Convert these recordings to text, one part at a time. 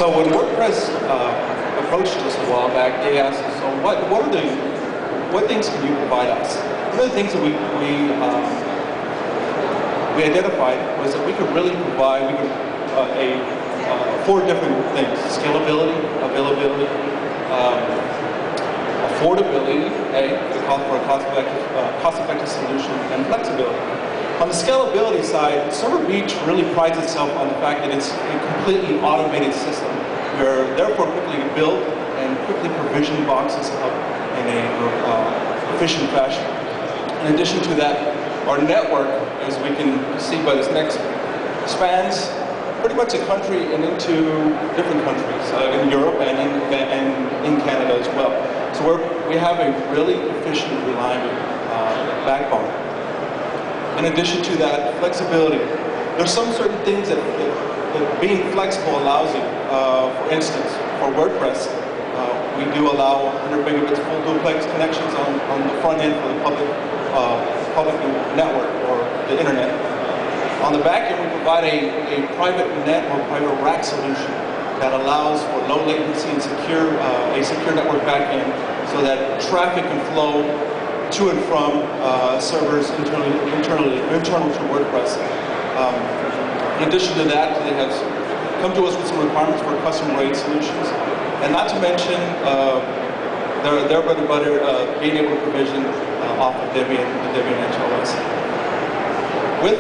So when WordPress approached us a while back, they asked us, so what things can you provide us? One of the things that we identified was that we could really provide four different things: scalability, availability, affordability, for a cost-effective solution, and flexibility. On the scalability side, ServerBeach really prides itself on the fact that it's a completely automated system. We're therefore quickly build and quickly provision boxes up in a efficient fashion. In addition to that, our network, as we can see by this next, spans pretty much the country and into different countries in Europe and in Canada as well. So we have a really efficient, reliable backbone. In addition to that, flexibility. There's some certain things that being flexible allows you. For instance, for WordPress, we do allow 100 megabits full duplex connections on the front end for the public network or the internet. On the back end, we provide a private net or private rack solution that allows for low latency and a secure network back end so that traffic can flow to and from servers internal to WordPress. In addition to that, they have come to us with some requirements for custom-grade solutions, and not to mention their bread and butter being able to provision off of Debian, the Debian HLS. With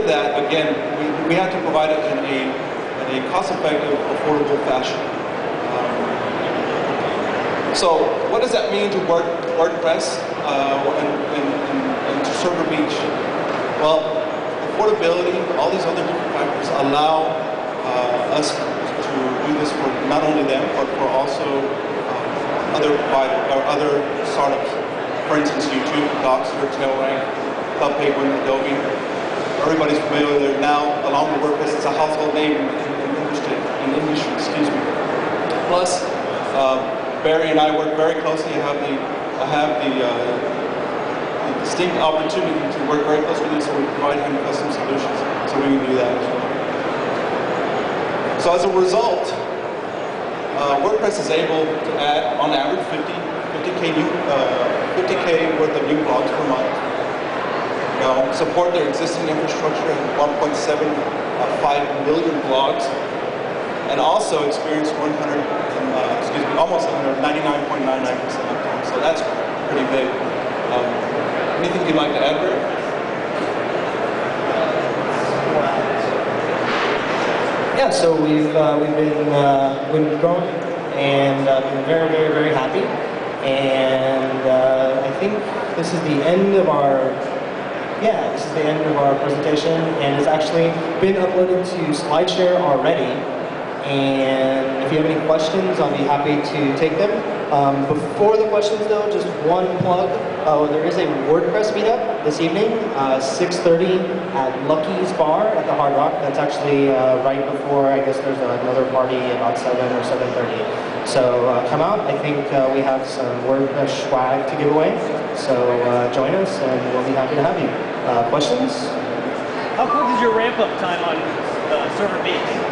that, again, we have to provide it in a cost-effective, affordable fashion. So what does that mean to WordPress and to ServerBeach? Well, affordability, all these other different factors allow us to do this for not only them, but for also other providers or other startups. For instance, YouTube, Doxer, Tailrank, Club Penguin, Adobe. Everybody's familiar there now, along with WordPress. It's a household name in industry. Plus, Barry and I work very closely. I have the distinct opportunity to work very closely with him, so we provide him custom solutions, so we can do that as well. So as a result, WordPress is able to add, on average, 50K worth of new blogs per month. Support their existing infrastructure and 1.75 million blogs, and also experience almost 99.99% uptime. So that's pretty big. Anything you'd like to add, Barry? Yeah, so we've been growing and been very, very, very happy. And I think this is the end of our presentation, and it's actually been uploaded to SlideShare already. And if you have any questions, I'll be happy to take them. Before the questions though, just one plug. There is a WordPress meetup this evening, 6:30 at Lucky's Bar at the Hard Rock. That's actually right before, I guess there's another party about 7 or 7:30. So come out. I think we have some WordPress swag to give away. So join us and we'll be happy to have you. Questions? How quick is your ramp-up time on ServerBeach?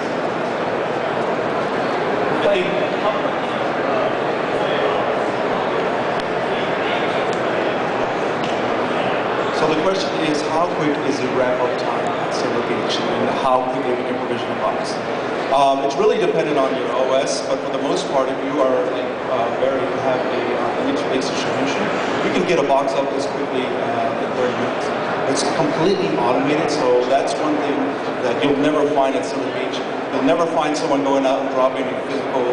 So the question is, how quick is the ramp-up time at ServerBeach, and how quickly we can provision a box? It's really dependent on your OS, but for the most part, if you are have a Linux-based distribution, you can get a box up as quickly in 30 minutes. It's completely automated, so that's one thing that you'll never find at ServerBeach. You'll never find someone going out and dropping a physical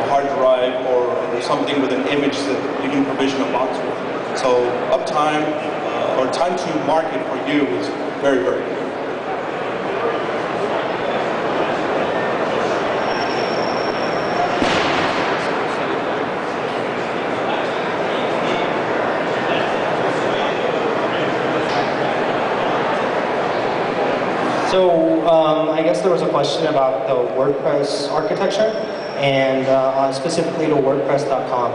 hard drive or something with an image that you can provision a box with. So uptime or time to market for you is very, very good. So I guess there was a question about the WordPress architecture and specifically to WordPress.com.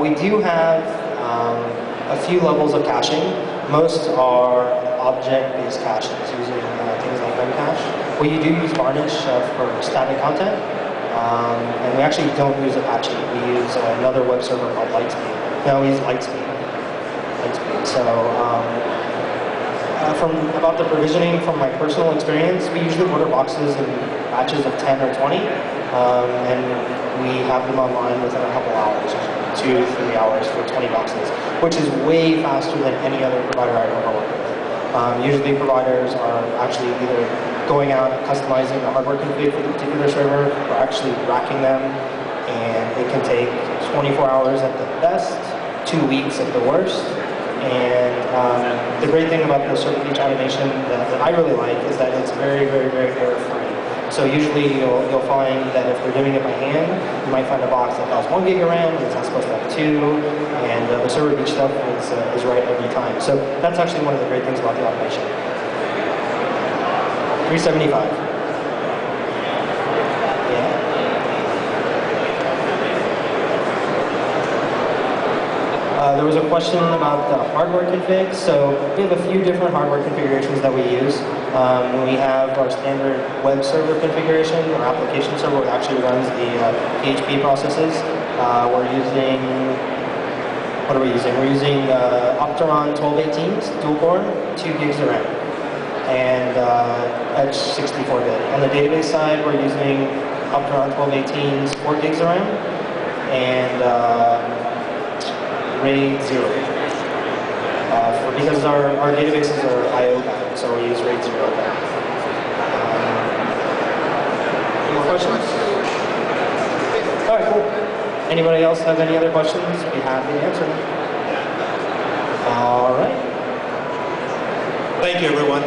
We do have a few levels of caching. Most are object-based caches using things like memcache. We do use Varnish for static content, and we actually don't use Apache. We use another web server called Lightspeed. No, we use Lightspeed. So about the provisioning, from my personal experience, we usually order boxes in batches of 10 or 20, and we have them online within a couple hours, 2 to 3 hours for 20 boxes, which is way faster than any other provider I've ever worked with. Usually providers are actually either going out and customizing the hardware config for the particular server, or actually racking them, and it can take 24 hours at the best, 2 weeks at the worst. And the great thing about the ServerBeach automation that I really like is that it's very, very, very error-free. So usually you'll find that if we're doing it by hand, you might find a box that has 1 gig of RAM, and it's not supposed to have 2, and the ServerBeach stuff is right every time. So that's actually one of the great things about the automation. 375. There was a question about the hardware config. So we have a few different hardware configurations that we use. We have our standard web server configuration. Our application server actually runs the PHP processes. We're using, what are we using? We're using Opteron 1218s, dual core, 2 gigs of RAM, and Edge 64-bit. On the database side, we're using Opteron 1218s, 4 gigs of RAM, and RAID 0. Because our databases are I/O bound, so we use RAID 0. Any more questions? All right, cool. Anybody else have any other questions? Be happy to answer them. All right. Thank you, everyone.